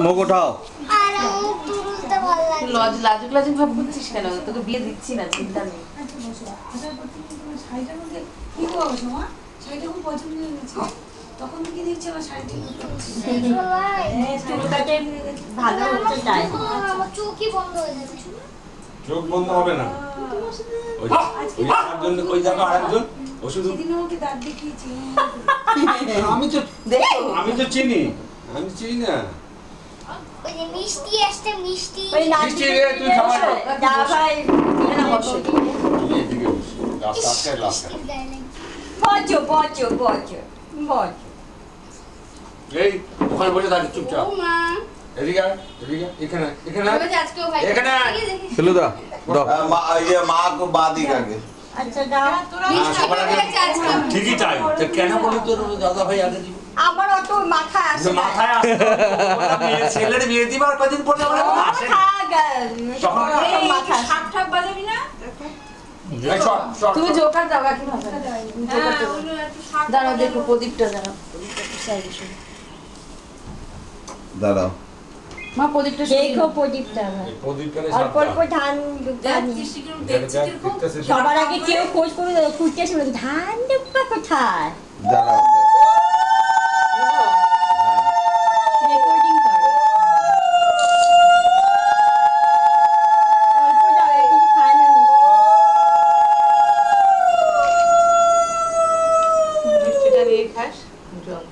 মুখ উঠাও। লাজুক লাজুক ভাব করছিস কেন? তোকে বিয়ে দিচ্ছি না, চিন্তা নেই। তখন কি দেখছি আমার শাড়িটা ভালো হচ্ছে তাই। আমার চোখই বন্ধ হয়ে যাচ্ছে। চোখ বন্ধ হবে না। ওই জন্য ওই জায়গা আরেকজন ওষুধ সেদিন আমাকে দাঁত দেখিয়েছি। আমি তো চিনি না। ওই যে মিষ্টি আসছে, মিষ্টি ওই মিষ্টি রে, তুই খাওয়া যা ভাই এখানে বসো। এদিকে বস। রাস্তা আটকায় রাস্তা। বসো বসো বসো বসো। এই ওখানে বসে থাকি চুপচাপ। ও মা এদিকে এখানে আমি তো আজকেও ভাই এখানে ফেলু দাও দাও। ये माँ को बाद ही करके আচ্ছা দাও। সবার আগে ঠিকই চাই তো কেন বলি তোর দাদা ভাই আগে দিব আমার অত মাথায় আসে না। মাথায় আসে ছেলের বিয়ে দিবার কদিন পরে আমার আসে মাথা শাক ঠাক বাজাবি না? তুমি জোকার দাও কাকি ভাবে। দাঁড়াও দেখো প্রদীপটা দাঁড়াও। दादा মা প্রদীপটা দেখো প্রদীপটা। অল্প অল্প ধান সবার আগে কেউ খোঁজ করে খুঁজতে শুনে ধান ডুব্বা কোথায় दादा রেকর্ডিং করো। অল্প দাও কিছু খায় না মিষ্টিটা নিয়ে খাস। জল।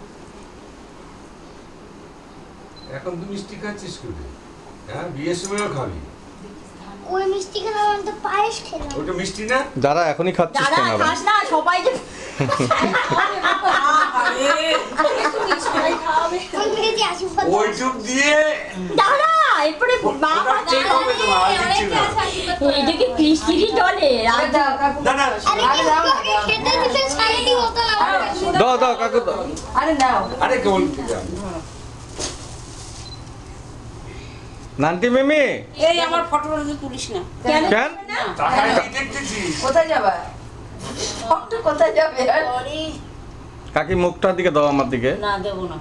এখন তুই মিষ্টি খাচ্ছিস কি হ্যাঁ বিয়ের সময়ও খাবি ওই মিষ্টি খেলাম, আমি তো পায়েস খেলাম। ওটা মিষ্টি না যারা এখনই খাচ্ছিস যারা কেন আবার? খাস না সবাই যে কোন থেকে যে আশীর্বাদ ওই চুপ দিয়ে দাঁড়া এরপরে মা ওটা চেক হবে তোমার আর কিছু না এটা কি বৃষ্টিরই জলে আরে দাও কাকু। না না আরে কি তোকে খেতে দিতে শাড়ি মতো না। দাও দাও কাকু দাও। আরে নাও। আরে কেবল নান্টি মিমি এই আমার ফটোটা তুলিস না। কেন কেন? টাকায় কি দেখতেছিস কোথায় যাবা? ফটো কোথায় যাবে? কাকি মুখটার দিকে দাও আমার দিকে। না দেব না।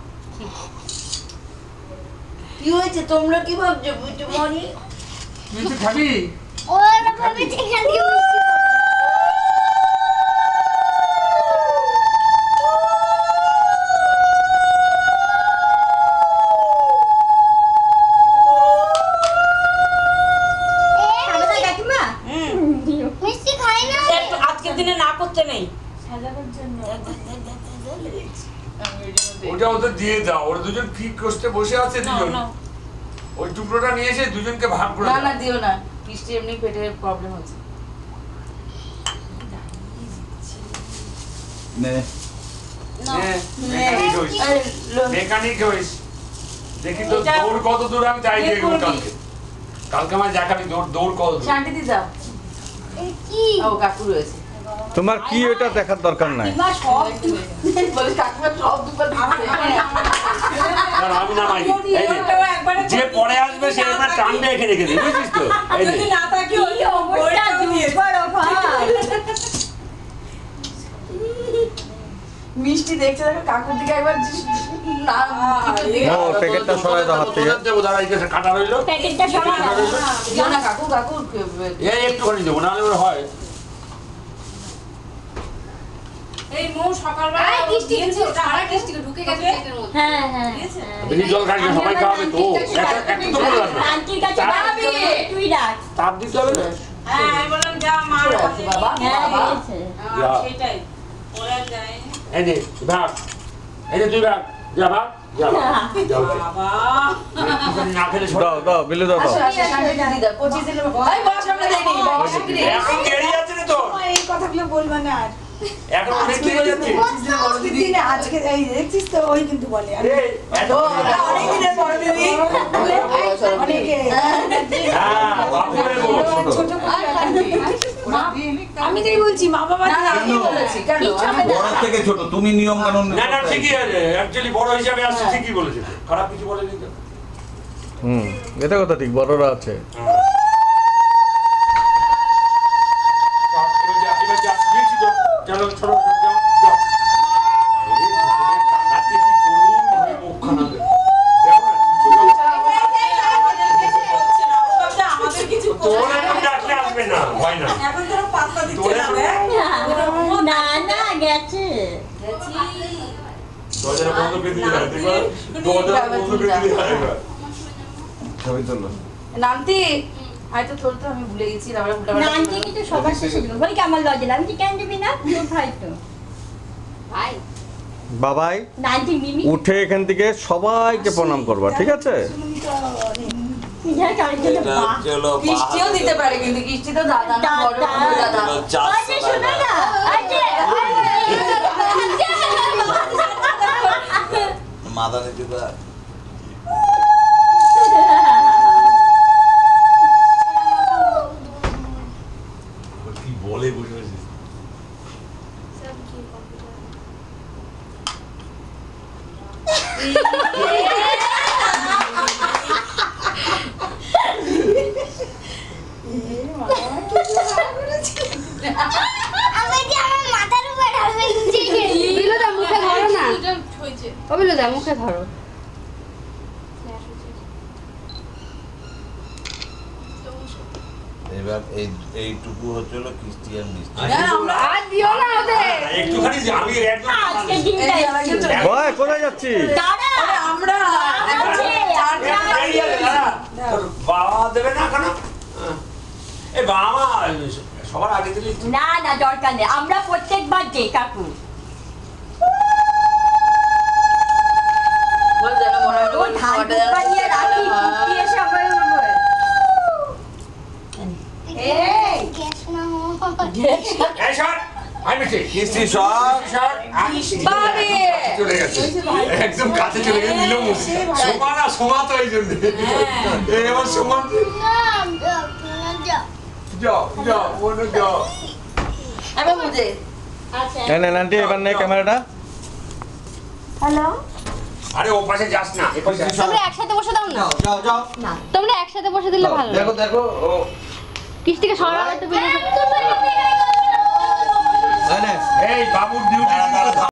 কি হয়েছে তোমরা কি ভাবছো? বুঝছো মনি? মিষ্টি খাবি ওরা ভাবে ঠিক আছে মিষ্টি খাবে না কাকিমা মিষ্টি খাই না। একটু আজকের দিনে না করতে নেই। ওটা ওদের দিয়ে দাও ওরা দুজন ফিক করতে বসে আছে দুজন ওই টুকরোটা নিয়ে এসে দুজনকে ভাগ করে না দাও। না দিও না। মিষ্টি এমনি পেটে প্রবলেম হচ্ছে। ने মেকানিক হইস আরে মেকানিক হইস দেখি তো দৌড় কত দূর আমি যাই দেখবো কালকে আমার দেখাবি দৌড় কত দূর শান্তি দি যাও। কি ও কাকু রয়েছে। তোমার কি এটা দেখার দরকার নাই। মা সব বলে কাকিমা সব দুবার দিচ্ছে। কারণ আমি না মাই এই নে, যে পরে আসবে সে এবার টানবে এখানে রেখে দিই বুঝছিস তো এই নে। না থাকি কি অবস্থা জুড়ে ভাই মিষ্টি দেখছে দেখো কাকুর দিকে একবার না ও প্যাকেটটা সরাই দাও হাত থেকে। ওদের দেবো দাঁড়া এখানে কাটা রইলো প্যাকেটটা সবাই দিও না কাকু কাকু এই একটুখানি দেবো নাহলে ওর হয় এই মৌ সকালবেলা আরে কিস্তি দিয়েছে দিয়েছে, ওটা সারা আর কিস্তি ঢুকে গেছে পেটের মধ্যে। হ্যাঁ হ্যাঁ বেশি জল খাইলে সবাই খাওয়াবে তো এত তো করে রাখবে আন্টির কাছে যাবি তুই ডাক তাপ দিতে হবে না হ্যাঁ আমি বললাম যা মা বাবা হ্যাঁ বলেছে যা। সেটাই ওরা যায় এই নে ভাগ এই নে তুই ভাগ যা ভাগ যা যাও বাবা না খেলে ছোট দাও দাও বিলু দাও দাও। আসো আসো শান্তি দি দাও 25 দিলে এই বস আমরা দেই নি বস এখন দেরি আছে না তো এই কথাগুলো বলবা না আর এখন অনেক দেরি হয়ে যাচ্ছে দিনে আজকে এই দেখছিস তো ওই কিন্তু বলে এই এত অনেক দিনের বড় দিদি অনেকে হ্যাঁ বাপু রে বল ছোট আমি তাই বলছি মা বাবা না না আমি বলেছি কেন বড় থেকে ছোট তুমি নিয়ম কানুন না না ঠিকই আছে অ্যাকচুয়ালি বড় হিসাবে আসছে ঠিকই বলেছে খারাপ কিছু বলেনি তো এটা কথা ঠিক বড়রা আছে। এবার যা দিয়েছি তো চলো ছোট যাও যাও কাছে কি করুন মুখ খানা দেখো না ছবি তোলো। নামতি হয়তো তোর তো আমি ভুলে গেছি আমরা নানটি কিন্তু সবার শেষে দিব বলি কি আমার লজ্জা লাগে আমি কেন দিবি না তোর ভাই তো ভাই বাবাই নানটি মিমি উঠে এখান থেকে সবাইকে প্রণাম করবা, ঠিক আছে? যা কারে যেতে এটা বাহ চলো কিস্তিও দিতে পারে কিন্তু কিস্তি তো দাদা না বড় বড় দাদা আচ্ছা শোনো না আচ্ছা মাথা নিচে তো কি বলে বসে বসে আমি যে আমার মাথার উপর ঢালবে নিচে বিলুদা মুখে ধরো না ও বিলুদা মুখে ধরো এবার এইটুকু হচ্ছিল ক্রিস্টিয়ান মিষ্টি। আর দিও না ওদের একটুখানি যে আমি একদম আজকে দিনটা ভাই কোথায় যাচ্ছি? দাঁড়া আমরা আছে তোর বাবা দেবে না কেন? এই বাবা সবার আগে দিলে না না দরকার নেই আমরা প্রত্যেকবার যাই কাকু বল যেন মনে ও ধান বানিয়ে রাখি ফুটিয়ে এসে আমরা এই গ্যাস না এই সর আই মিষ্টি কিস্তি সব সর বাড়ি চলে গেছে একদম কাছে চলে গেছে নিল সমান আর সমান তো এই জন্য এই আমার সমান যাও যাও মনে যাও আমি বুঝে আচ্ছা নেন আন্টি এবার নে ক্যামেরাটা। হ্যালো আরে ও পাশে যাস না এ পাশে আয়। তোমরা একসাথে বসে দাও না যাও যাও যাও তোমরা একসাথে বসে দিলে ভালো দেখো দেখো ও কিস্তিকে সরাবে তো বিলুদা এই নে। এই বাবুর ডিউটি